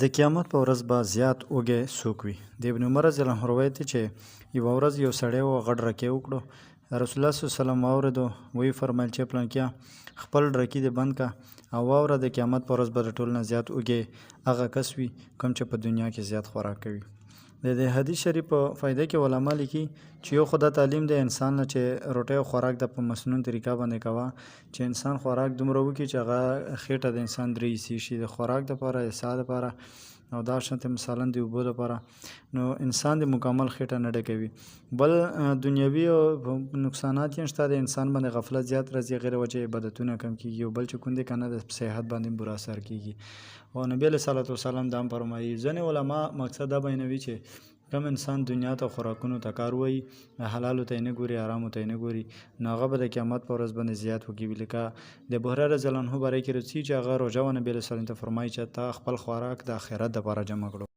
د قیامت په ورځ به زیات وږی څوک وي؟ د ابن عمر رضی الله عنه روایت دی چې یوه ورځ یو سړی و غټ رکې وکړو. رسول الله صلی الله علیه وسلم واورېدو، ویې فرمیل چې پلانکیه خپل ډرکي دې بند که او واوره د قیامت په ورځ به د ټولو نه زیات وږی هغه کس وي کوم چې په دنیا کې زیات خوراک کوي. د دې حدیث شریف په فایده کې علما لیکي چې یو خدا تعلیم دی انسان نه چې روټۍ او خوراک د په مسنون طریقه باندې کوه چې انسان خوراک دومره وکړي چې هغه خېټه د انسان 3 حصې شي، د خوراک دپاره، د ساه دپاره او دا شانتې مثلا د اوبو دپاره، نو انسان د مکمل خېټه نه ډکوي. بل دنیوي او نقصانات یې شته، د انسان باندې غفلت زیات راځي، غیر وجه عبادتونه کم کېږي، او بل چې کوم دی که نه د صحت باندې بوره اثر کېږي. او نبي علیه صلات وسلام دا هم فرمایي. ځینې علما مقصد دا بیانوي چې کم انسان دنیا ته خوراکونو ته کار وایي، حلالو ته یې نه ګوري، حرامو ته یې نه ګوري، نو هغه به د قیامت په ورځ باندې زیات وږي وي. لکه د ابوهریره رضی الله عنه باره کې راځي چې هغه روژه و، نبي علیه صلات ته فرمایي چې تا خپل خوراک د آخرت دپاره جمع کړو.